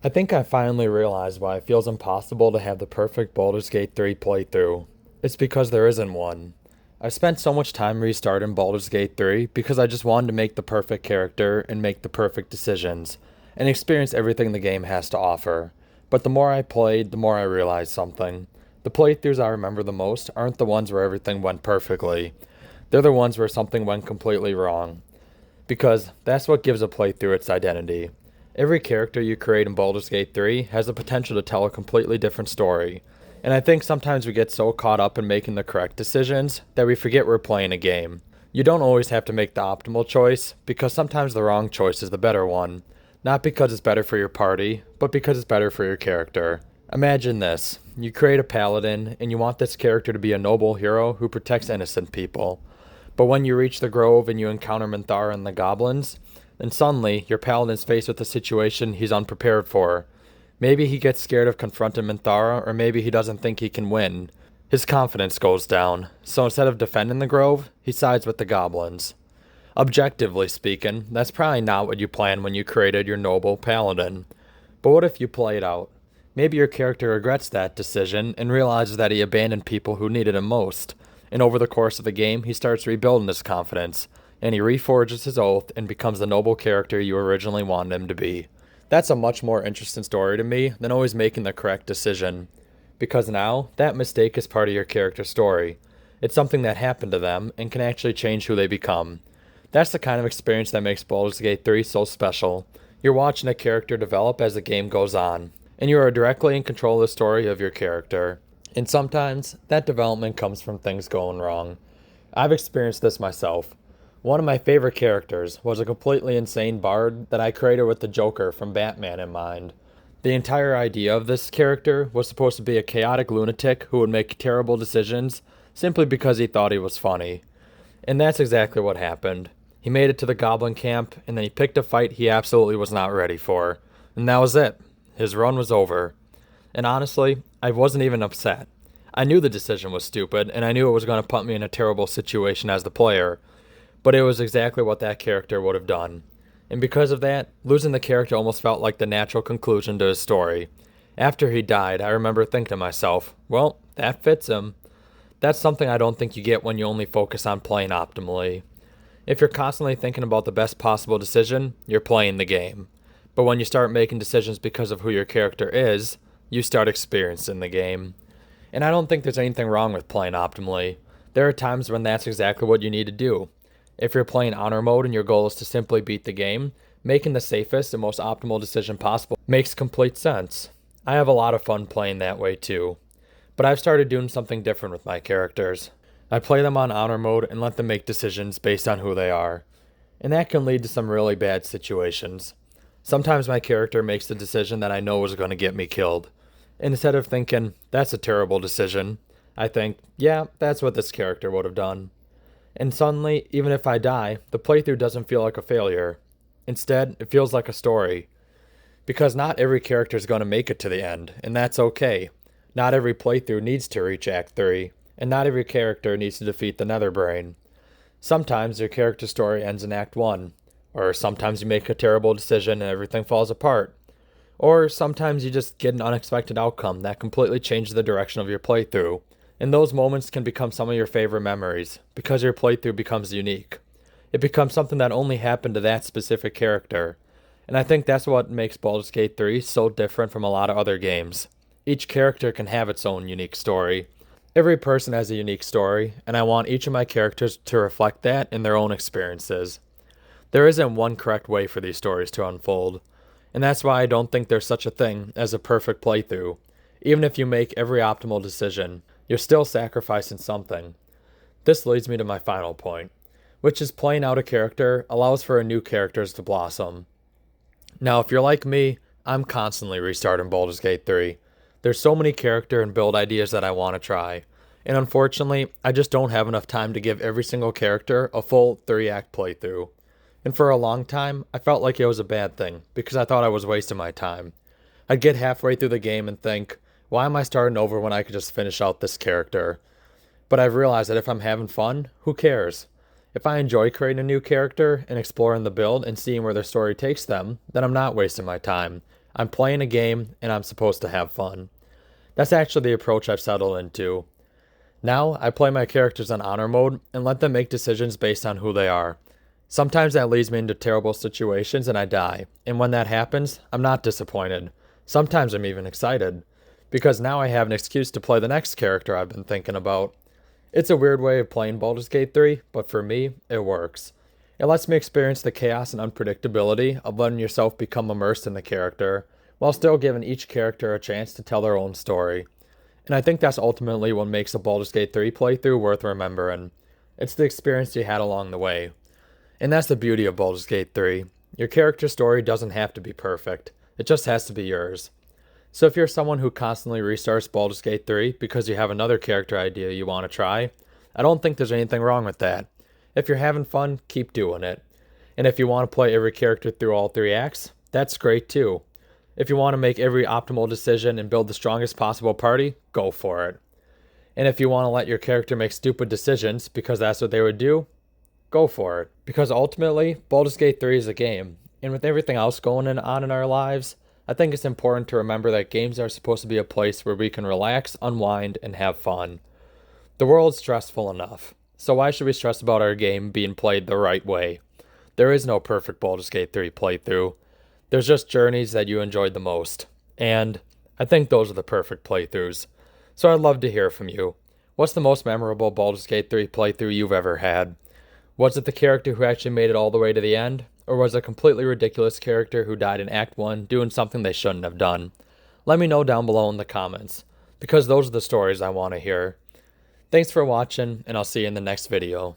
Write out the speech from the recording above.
I think I finally realized why it feels impossible to have the perfect Baldur's Gate 3 playthrough. It's because there isn't one. I spent so much time restarting Baldur's Gate 3 because I just wanted to make the perfect character and make the perfect decisions, and experience everything the game has to offer. But the more I played, the more I realized something. The playthroughs I remember the most aren't the ones where everything went perfectly. They're the ones where something went completely wrong. Because that's what gives a playthrough its identity. Every character you create in Baldur's Gate 3 has the potential to tell a completely different story. And I think sometimes we get so caught up in making the correct decisions that we forget we're playing a game. You don't always have to make the optimal choice, because sometimes the wrong choice is the better one. Not because it's better for your party, but because it's better for your character. Imagine this. You create a paladin, and you want this character to be a noble hero who protects innocent people. But when you reach the grove and you encounter Minthara and the goblins, then suddenly your paladin's faced with a situation he's unprepared for. Maybe he gets scared of confronting Minthara, or maybe he doesn't think he can win. His confidence goes down, so instead of defending the grove, he sides with the goblins. Objectively speaking, that's probably not what you planned when you created your noble paladin. But what if you play it out? Maybe your character regrets that decision and realizes that he abandoned people who needed him most. And over the course of the game, he starts rebuilding his confidence, and he reforges his oath and becomes the noble character you originally wanted him to be. That's a much more interesting story to me than always making the correct decision, because now that mistake is part of your character's story. It's something that happened to them and can actually change who they become. That's the kind of experience that makes Baldur's Gate 3 so special. You're watching a character develop as the game goes on, and you are directly in control of the story of your character. And sometimes that development comes from things going wrong. I've experienced this myself. One of my favorite characters was a completely insane bard that I created with the Joker from Batman in mind. The entire idea of this character was supposed to be a chaotic lunatic who would make terrible decisions simply because he thought he was funny. And that's exactly what happened. He made it to the goblin camp, and then he picked a fight he absolutely was not ready for. And that was it. His run was over. And honestly, I wasn't even upset. I knew the decision was stupid, and I knew it was going to put me in a terrible situation as the player, but it was exactly what that character would have done. And because of that, losing the character almost felt like the natural conclusion to his story. After he died, I remember thinking to myself, well, that fits him. That's something I don't think you get when you only focus on playing optimally. If you're constantly thinking about the best possible decision, you're playing the game. But when you start making decisions because of who your character is, you start experiencing the game. And I don't think there's anything wrong with playing optimally. There are times when that's exactly what you need to do. If you're playing honor mode and your goal is to simply beat the game, making the safest and most optimal decision possible makes complete sense. I have a lot of fun playing that way too. But I've started doing something different with my characters. I play them on honor mode and let them make decisions based on who they are. And that can lead to some really bad situations. Sometimes my character makes the decision that I know is going to get me killed. And instead of thinking, that's a terrible decision, I think, yeah, that's what this character would have done. And suddenly, even if I die, the playthrough doesn't feel like a failure. Instead, it feels like a story. Because not every character is going to make it to the end, and that's okay. Not every playthrough needs to reach Act 3, and not every character needs to defeat the Netherbrain. Sometimes your character story ends in Act 1, or sometimes you make a terrible decision and everything falls apart. Or sometimes you just get an unexpected outcome that completely changes the direction of your playthrough. And those moments can become some of your favorite memories, because your playthrough becomes unique. It becomes something that only happened to that specific character. And I think that's what makes Baldur's Gate 3 so different from a lot of other games. Each character can have its own unique story. Every person has a unique story, and I want each of my characters to reflect that in their own experiences. There isn't one correct way for these stories to unfold. And that's why I don't think there's such a thing as a perfect playthrough. Even if you make every optimal decision, you're still sacrificing something. This leads me to my final point, which is playing out a character allows for a new characters to blossom. Now, if you're like me, I'm constantly restarting Baldur's Gate 3. There's so many character and build ideas that I want to try. And unfortunately, I just don't have enough time to give every single character a full 3-act playthrough. And for a long time, I felt like it was a bad thing, because I thought I was wasting my time. I'd get halfway through the game and think, why am I starting over when I could just finish out this character? But I've realized that if I'm having fun, who cares? If I enjoy creating a new character and exploring the build and seeing where their story takes them, then I'm not wasting my time. I'm playing a game and I'm supposed to have fun. That's actually the approach I've settled into. Now, I play my characters on honor mode and let them make decisions based on who they are. Sometimes that leads me into terrible situations and I die, and when that happens, I'm not disappointed. Sometimes I'm even excited, because now I have an excuse to play the next character I've been thinking about. It's a weird way of playing Baldur's Gate 3, but for me, it works. It lets me experience the chaos and unpredictability of letting yourself become immersed in the character, while still giving each character a chance to tell their own story. And I think that's ultimately what makes a Baldur's Gate 3 playthrough worth remembering. It's the experience you had along the way. And that's the beauty of Baldur's Gate 3. Your character story doesn't have to be perfect. It just has to be yours. So if you're someone who constantly restarts Baldur's Gate 3 because you have another character idea you want to try, I don't think there's anything wrong with that. If you're having fun, keep doing it. And if you want to play every character through all 3 acts, that's great too. If you want to make every optimal decision and build the strongest possible party, go for it. And if you want to let your character make stupid decisions because that's what they would do, go for it. Because ultimately, Baldur's Gate 3 is a game. And with everything else going on in our lives, I think it's important to remember that games are supposed to be a place where we can relax, unwind, and have fun. The world's stressful enough, so why should we stress about our game being played the right way? There is no perfect Baldur's Gate 3 playthrough. There's just journeys that you enjoyed the most. And I think those are the perfect playthroughs. So I'd love to hear from you. What's the most memorable Baldur's Gate 3 playthrough you've ever had? Was it the character who actually made it all the way to the end? Or was it a completely ridiculous character who died in Act 1 doing something they shouldn't have done? Let me know down below in the comments, because those are the stories I want to hear. Thanks for watching, and I'll see you in the next video.